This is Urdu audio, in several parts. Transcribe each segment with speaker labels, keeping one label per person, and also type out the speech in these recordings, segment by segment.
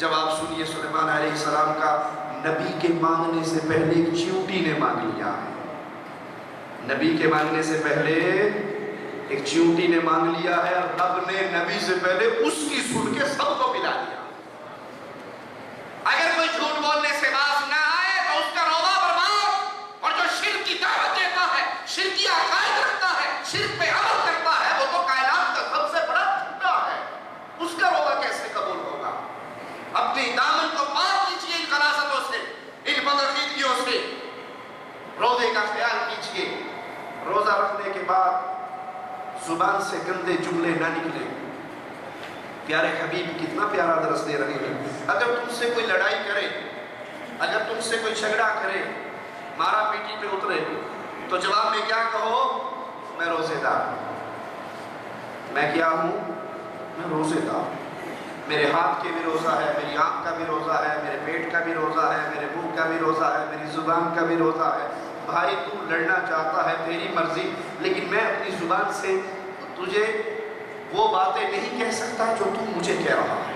Speaker 1: جواب سنیے سلیمان علیہ السلام کا، نبی کے مانگنے سے پہلے ایک چیونٹی نے مانگ لیا ہے۔ نبی کے مانگنے سے پہلے ایک چیونٹی نے مانگ لیا ہے، اور رب نے نبی سے پہلے اس کی سن کے سب کو پلا دیا۔ اگر کوئی جھوٹ بولنے سے باز نہ آئے تو اس کا روزہ برباد، اور جو شرک کی دعوت دیتا ہے، شرکی عقائد رکھتا ہے، شرک پہ عمل کرتا ہے، وہ تو کائنات کا سب سے بڑا جھوٹا ہے، اس کا روزہ کیسے قبول ہوگا؟ اپنی دامن کو پاک کیجئے ان خلاصتوں سے، ان بدعقیدگیوں سے، روزے کا خیال کیجئے۔ روزہ رکھنے کے بعد زبان سے گندے جملے نہ نکلے۔ پیارے حبیب کتنا پیارا درس دے رہے ہیں۔ اگر تم سے کوئی لڑائی کرے، اگر تم سے کوئی جھگڑا کرے، مارا پیٹی پہ اترے، تو جواب میں کیا کہو؟ میں روزے دار ہوں۔ میں کیا ہوں؟ میں روزے دار ہوں۔ میرے ہاتھ کے بھی روزہ ہے، میری آنکھ کا بھی روزہ ہے، میرے پیٹ کا بھی روزہ ہے، میرے منہ کا بھی روزہ ہے، میری زبان کا بھی روزہ ہے۔ بھائی تو لڑنا چاہتا ہے تیری مرضی، لیکن میں اپنی زبان سے تجھے وہ باتیں نہیں کہہ سکتا جو تو مجھے کہہ رہا ہے۔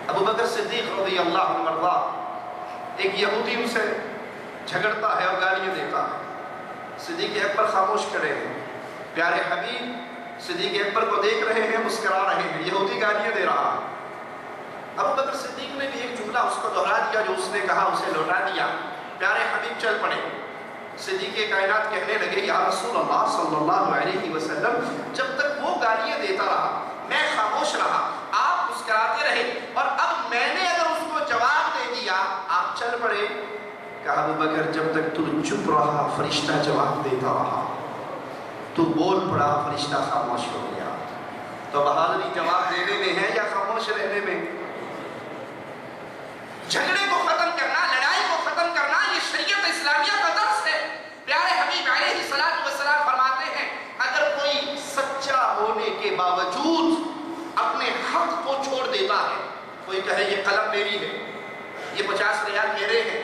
Speaker 1: ابو بکر صدیق رضی اللہ عنہ مرضا، ایک یہودی ان سے جھگڑتا ہے اور گالیاں دیتا ہے۔ صدیق اکبر خاموش کھڑے ہیں۔ پیارے حبیب صدیق اکبر کو دیکھ رہے ہیں، مسکرا رہے ہیں، یہودی گالیاں دے رہا ہے۔ ابو بکر صدیق نے بھی ایک جملہ اس کو دہرا دیا، جو اس نے کہا اسے لوٹا دیا۔ پیارے حبیب چل پڑے۔ صدیق کائنات کہنے لگے، یا رسول اللہ صلی اللہ علیہ وسلم، جب تک وہ گالیاں دیتا رہا میں خاموش رہا، آپ مسکراتے رہے، اور اب میں نے اگر اس کو جواب دے دیا آپ چل پڑے۔ کہا ابو بکر جب تک تو چپ رہا فرشتہ جواب دیتا رہا، تو بول پڑا فرشتہ خاموش ہو گیا۔ تو بہادری جواب دینے میں ہے یا خاموش رہنے میں؟ جھگڑے کو ختم کرنا، لڑائی کو ختم کرنا، یہ شریعت اسلامیہ کا درس ہے۔ پیارے حبیب علیہ السلام فرماتے ہیں، اگر کوئی سچا ہونے کے باوجود اپنے حق کو چھوڑ دیتا ہے، کوئی کہے یہ قلم میری ہے، یہ 50 ریال میرے ہیں،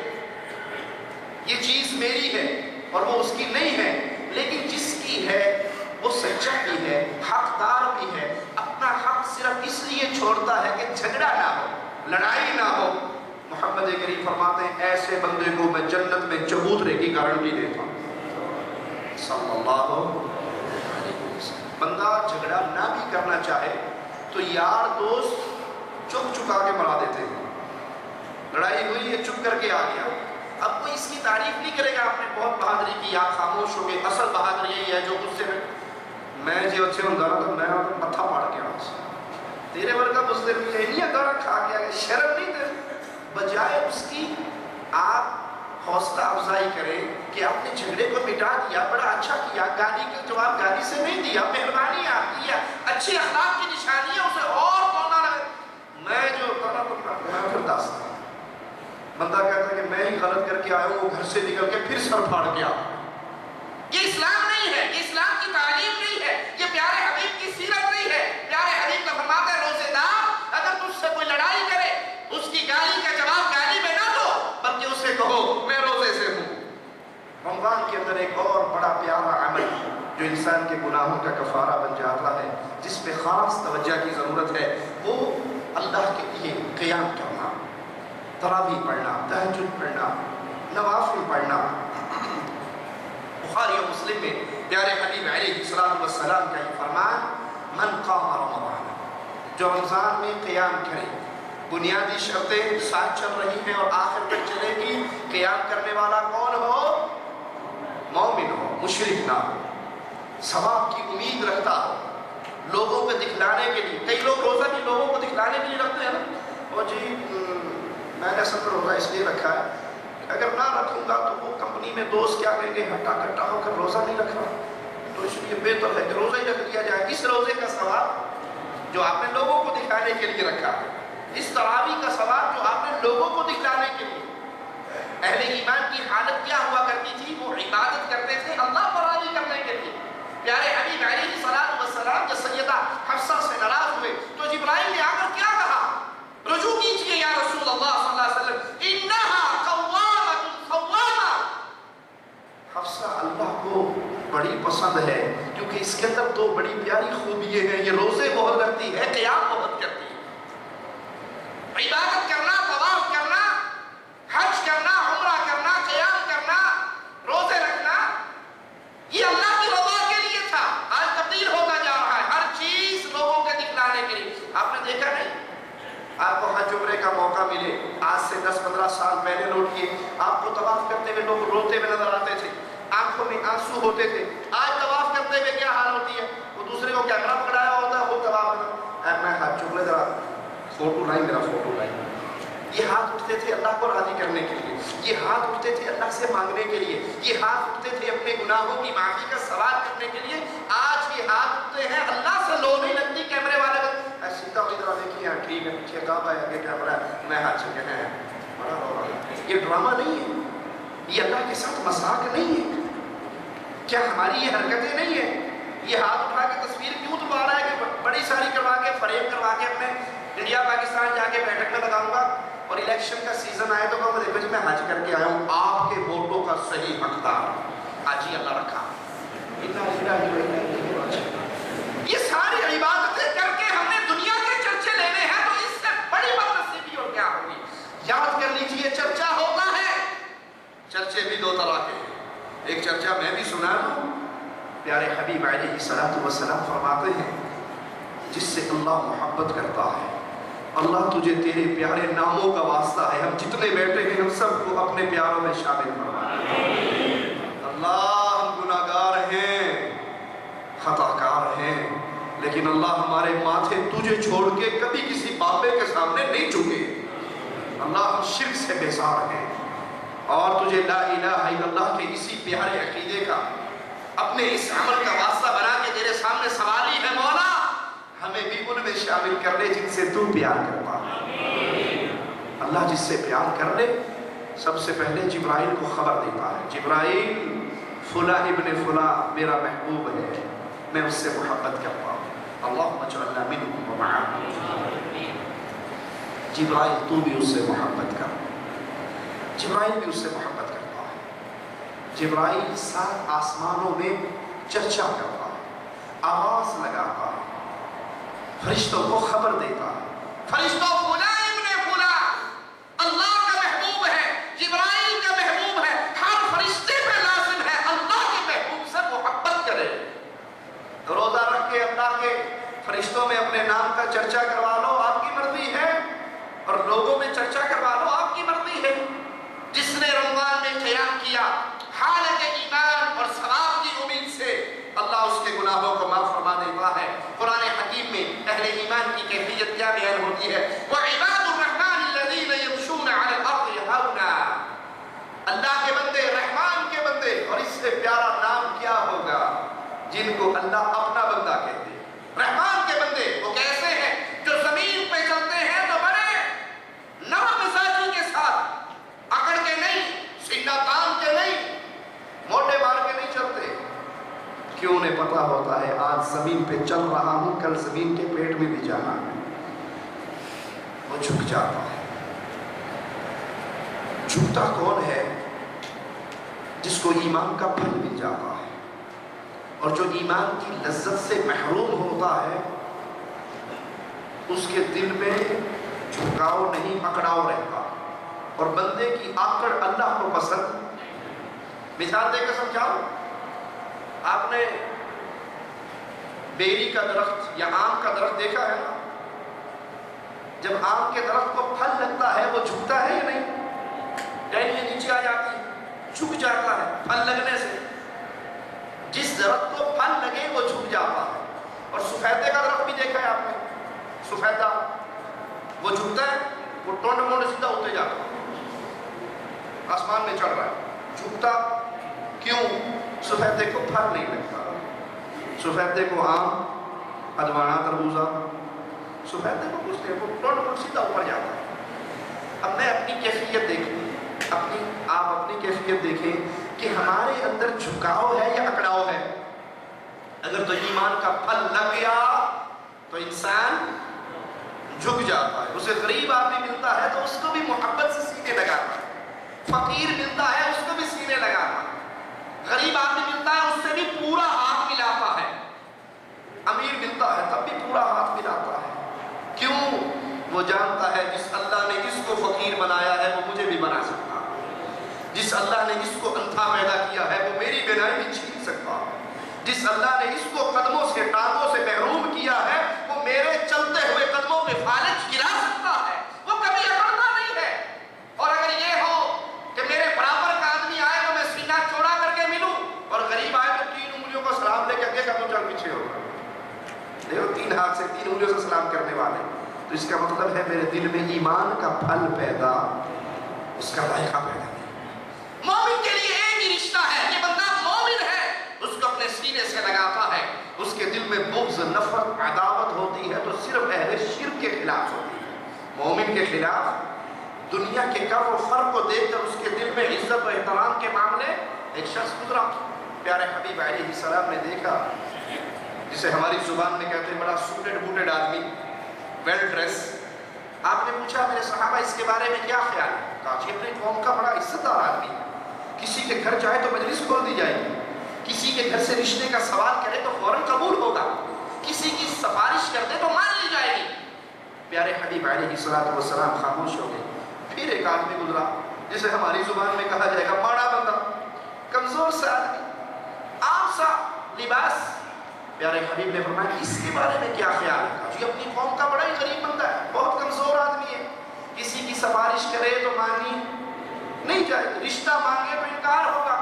Speaker 1: یہ چیز میری ہے، اور وہ اس کی نہیں ہے، لیکن جس کی ہے وہ سچا بھی ہے، حقدار بھی ہے، اپنا حق صرف اس لیے چھوڑتا ہے کہ جھگڑا نہ ہو، لڑائی نہ ہو، محمد کریم فرماتے ہیں ایسے بندے کو میں جنت میں چبوترے کی گارنٹی دیتا ہوں صلی اللہ علیہ وسلم۔ بندہ جھگڑا نہ بھی کرنا چاہے تو یار دوست چپ چکا کے مرا دیتے ہیں۔ لڑائی ہوئی ہے، چپ کر کے آ گیا، اب کوئی اس کی تعریف نہیں کرے گا آپ نے بہت بہادری کی، آپ خاموش ہو گئے۔ اصل بہادر یہی ہے جو غصے میں جو اچھے ہوں گا تو میں پتھا پاڑ کے آؤں تیرے ورگا مسلم نہیں گاڑا کھا گیا، شرم نہیں دے، بجائے اس کی آپ حوصلہ افزائی کریں کہ آپ نے جھگڑے کو مٹا دیا، بڑا اچھا کیا، گالی کا جواب گالی سے نہیں دیا، مہربانی آپ کی ہے، اچھی اخلاق کی نشانی ہے، اسے اور تونا لگے۔ میں جو کرنا میں پھر داستا بندہ کہتا ہے کہ میں ہی غلط کر کے آیا ہوں، وہ گھر سے نکل کے پھر سر پھاڑ کے آیا۔ یہ اسلام نہیں ہے، یہ اسلام کی تعلیم نہیں ہے، یہ پیارے حبیب کی سیرت نہیں ہے۔ پیارے حبیب کا فرماتا ہے روزے دار اگر تجھ سے کوئی لڑائی کرے، اس کی گالی کا جواب گالی میں نہ دو، بلکہ اسے کہو میں روزے سے ہوں۔ رمضان کے اندر ایک اور بڑا پیارا عمل جو انسان کے گناہوں کا کفارہ بن جاتا ہے، جس پہ خاص توجہ کی ضرورت ہے، وہ اللہ کے لیے قیام کرنا، تراویح پڑھنا، تہجد پڑھنا، نوافل پڑھنا۔ بخاری و مسلم میں پیارے حبیب علیہ السلام کا یہ فرمان، من قام رمضان، جو رمضان میں قیام کرے، بنیادی شرطیں ساتھ چل رہی ہیں اور آخر تک چلے گی۔ قیام کرنے والا کون ہو؟ مومن ہو، مشرک نہ ہو، ثواب کی امید رکھتا ہو، لوگوں کو دکھلانے کے لیے۔ کئی لوگ روزہ بھی لوگوں کو دکھلانے کے لیے رکھتے ہیں نا، اور جی میں نے اصل روزہ اس لیے رکھا ہے اگر نہ رکھوں گا تو وہ کمپنی میں دوست کیا کہیں گے، ہٹا کٹا ہو کر روزہ نہیں رکھ رہا، تو اس لیے بہتر ہے کہ روزہ ہی رکھ لیا جائے۔ اس روزے کا ثواب جو آپ نے لوگوں کو دکھانے کے لیے رکھا، اس تراویح کا ثواب جو آپ نے لوگوں کو دکھلانے کے لیے۔ اہل ایمان کی حالت کیا ہوا کرتی تھی؟ وہ عبادت کرتے تھے اللہ پر راضی کرنے کے لیے۔ پیارے حبیب علیہ السلام جب سیدہ حفصہ سے ناراض ہوئے تو جبرائیل نے آ کر کیا کہا؟ رجوع کیجئے یا رسول اللہ صلی اللہ علیہ وسلم، انہا قوامۃ قوامہ۔ حفصہ اللہ کو بڑی پسند ہے کیونکہ اس کے اندر دو بڑی پیاری خوبیاں ہیں، یہ روزے بہت رکھتی ہے، قیام بہت کرتی ہے۔ عبادت کرنا آپ کو حج عمرے کا موقع ملے، آج سے 10-15 سال پہلے نوٹ کیے، آپ کو طواف کرتے ہوئے لوگ روتے ہوئے نظر آتے تھے، آنکھوں میں آنسو ہوتے تھے. آج طواف کرتے ہوئے کیا حال ہوتی ہے؟ وہ دوسرے کو کیمرہ پکڑایا ہوتا ہے، وہ طواف میں ہاتھ چک لے ذرا فوٹو لائیں، میرا فوٹو لائیں. یہ ہاتھ اٹھتے تھے اللہ کو راضی کرنے کے لیے، یہ ہاتھ اٹھتے تھے اللہ سے مانگنے کے لیے، یہ ہاتھ اٹھتے تھے اپنے گناہوں کی معافی کا سوال کرنے کے لیے. آج یہ ہاتھ اٹھتے ہیں اللہ سے لو نہیں لگتی کیمرے والے کو سیدھا ادھر دیکھیے ٹھیک ہے پیچھے کعبہ ہے آگے کیمرہ ہے میں ہاتھ چکے ہیں بڑا رو رہا ہے. یہ ڈرامہ نہیں ہے، یہ اللہ کے ساتھ مذاق نہیں ہے. کیا ہماری یہ حرکتیں نہیں ہیں؟ یہ ہاتھ اٹھا کے تصویر کیوں تو آ رہا ہے کہ بڑی ساری کروا کے فریم کروا کے اپنے انڈیا پاکستان جا کے بیٹھک میں لگاؤں گا اور الیکشن کا سیزن آئے تو کہوں دیکھو جی میں حج کر کے آیا ہوں، آپ کے ووٹوں کا صحیح حقدار حاجی اللہ رکھا. یہ ساری عبادتیں کر کے ہم نے دنیا کے چرچے لینے ہیں تو اس سے بڑی بدنصیبی اور کیا ہوگی؟ یاد کر لیجئے چرچا ہوتا ہے. چرچے بھی دو طرح کے ہیں. ایک چرچا میں بھی سنا دوں، پیارے حبیب علیہ السلام فرماتے ہیں جس سے اللہ محبت کرتا ہے، اللہ تجھے تیرے پیارے ناموں کا واسطہ ہے ہم جتنے بیٹھے ہیں ہم سب کو اپنے پیاروں میں شامل فرما. اللہ ہم گناہگار ہیں، خطا کار ہیں، لیکن اللہ ہمارے ماتھے تجھے چھوڑ کے کبھی کسی بابے کے سامنے نہیں جھکے. اللہ ہم شرک سے بیزار ہیں اور تجھے لا الہ الا اللہ کے اسی پیارے عقیدے کا اپنے اس عمل کا واسطہ بنا کے تیرے سامنے سوالی ہے مولا ہمیں بھی ان میں شامل کر لے جن سے تو پیار کرتا ہے. اللہ جس سے پیار کر لے سب سے پہلے جبرائیل کو خبر دیتا ہے، جبرائیل فلاں ابن فلاں میرا محبوب ہے، میں اس سے محبت کرتا ہوں. اللہم اجعلنا منہم ومعہم. جبرائیل تو بھی اس سے محبت کر. جبرائیل بھی اس سے محبت کرتا ہے. جبرائیل 7 آسمانوں میں چرچا کرتا ہے، آواز لگاتا ہے، فرشتوں کو خبر دیتا ہے. فرشتوں فلاں ابن فلاں اللہ کا محبوب ہے، جبرائیل کا محبوب ہے. ہر فرشتے پہ لازم ہے اللہ کے محبوب سے محبت کرے. روزہ رکھ کے اللہ کے فرشتوں میں اپنے نام کا چرچا کروا لو آپ کی مرضی ہے، اور لوگوں میں چرچا کروا لو آپ کی مرضی ہے. جس نے رمضان میں قیام کیا حالت ایمان اور ثواب کی امید سے اللہ اس کے گناہوں کو معاف فرما دیتا ہے. قرآن حکیم میں اہل ایمان کی کیفیت کیا بیان ہوتی ہے؟ وَعِبَادُ الرَّحْمَنِ الَّذِينَ يَمْشُونَ عَلَى الْأَرْضِ هَوْنًا. اللہ کے بندے، رحمان کے بندے، اور اس سے پیارا نام کیا ہوگا جن کو اللہ اپنا بندہ کہتے ہیں. رحمان کے بندے وہ کیسے ہیں؟ جو زمین پہ چلتے ہیں تو بڑے نرم مزاجی کے ساتھ، اکڑ کے نہیں، سینہ تان کے نہیں، موٹے مار کے نہیں چلتے. کیوں انہیں پتا ہوتا ہے آج زمین پہ چل رہا ہوں کل زمین کے پیٹ میں بھی جانا ہے. وہ جھک جاتا ہے. جھکتا کون ہے؟ جس کو ایمان کا پھل مل جاتا ہے، اور جو ایمان کی لذت سے محروم ہوتا ہے اس کے دل میں جھکاؤ نہیں اکڑاؤ رہتا، اور بندے کی آکڑ اللہ کو پسند. مثال دے کر سمجھاؤ، آپ نے بیری کا درخت یا آم کا درخت دیکھا ہے نا؟ جب آم کے درخت کو پھل لگتا ہے وہ جھکتا ہے یا نہیں؟ ٹہنیاں نیچے آ جاتی ہے، جھک جاتا ہے پھل لگنے سے. جس درخت کو پھل لگے وہ جھک جاتا ہے. اور سفیدے کا درخت بھی دیکھا ہے آپ نے؟ سفیدہ وہ جھکتا ہے، وہ ٹونڈ مونڈ سیدھا ہوتے جاتا ہے، آسمان میں چڑھ رہا ہے، جھکتا کیوں؟ سفیدے کو پھل نہیں لگتا. سفیدے کو آم، ادوانا، تربوزہ، سفیدے کو کچھ نہیں، وہ ٹونڈ مونڈ سیدھا اوپر جاتا ہے. اب میں اپنی کیفیت دیکھوں، آپ اپنی کیفیت دیکھیں کہ ہمارے اندر جھکاؤ ہے یا اکڑاؤ ہے. اگر تو ایمان کا پھل لگ گیا تو انسان جھک جاتا ہے. اسے غریب آدمی ملتا ہے تو اس کو بھی محبت سے سینے لگاتا ہے، فقیر ملتا ہے اس کو بھی سینے لگاتا ہے، غریب آدمی ملتا ہے اس سے بھی پورا ہاتھ ملاتا ہے، امیر ملتا ہے تب بھی پورا ہاتھ ملاتا ہے. کیوں؟ وہ جانتا ہے جس اللہ نے اس کو فقیر بنایا ہے وہ مجھے بھی بنا سکتا ہے. جس اللہ نے اس کو اندھا پیدا کیا ہے وہ میری بینائی بھی چھین سکتا ہے. جس اللہ نے اس کو قدموں سے ٹانگوں سے محروم کیا ہے وہ میرے چلتے ہوئے قدموں پہ فالج گرا سکتا ہے. اس کا مطلب ہے میرے دل میں ایمان کا پھل پیدا، اس کا ذائقہ پیدا نہیں۔ مومن کے لیے ایک ہی رشتہ ہے، یہ بندہ مومن ہے، اس کو اپنے سینے سے لگاتا ہے، اس کے دل میں بغض، نفرت، عداوت ہوتی ہے تو صرف اہل شرک کے خلاف ہوتی ہے، مومن کے خلاف۔ دنیا کے کر و فر کو دیکھ کر اس کے دل میں عزت و احترام کے معاملے۔ ایک شخص گزرا، پیارے حبیب علیہ السلام نے دیکھا، جسے ہماری زبان میں کہتے ہیں بڑا سوٹڈ بوٹڈ آدمی، ویل ڈریس۔ آپ نے پوچھا میرے صحابہ اس کے بارے میں کیا خیال ہے؟ کہا جی اپنی قوم کا بڑا عزت دار آدمی، کسی کے گھر جائے تو مجلس کھول دی جائے گی، کسی کے گھر سے رشتے کا سوال کرے تو فوراً قبول ہوگا، کسی کی سفارش کر دے تو مان لی جائے گی۔ پیارے حبیب علیہ السلام خاموش ہو گئے۔ پھر ایک آدمی گزرا، جسے ہماری زبان میں کہا جائے گا ماڑا بندہ، کمزور سا آدمی، عام سا لباس۔ پیارے حبیب نے فرمایا اس کے بارے میں کیا خیال ہے؟ جی اپنی قوم کا بڑا ہی غریب بندہ ہے، بہت کمزور آدمی ہے، کسی کی سفارش کرے تو مانی نہیں جائے، رشتہ مانگے تو انکار ہوگا،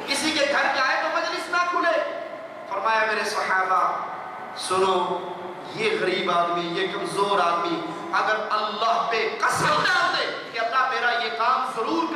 Speaker 1: کسی کے گھر جائے تو مجلس نہ کھلے۔ فرمایا میرے صحابہ سنو، یہ غریب آدمی، یہ کمزور آدمی اگر اللہ پہ قسم ڈال دے کہ اللہ میرا یہ کام ضرور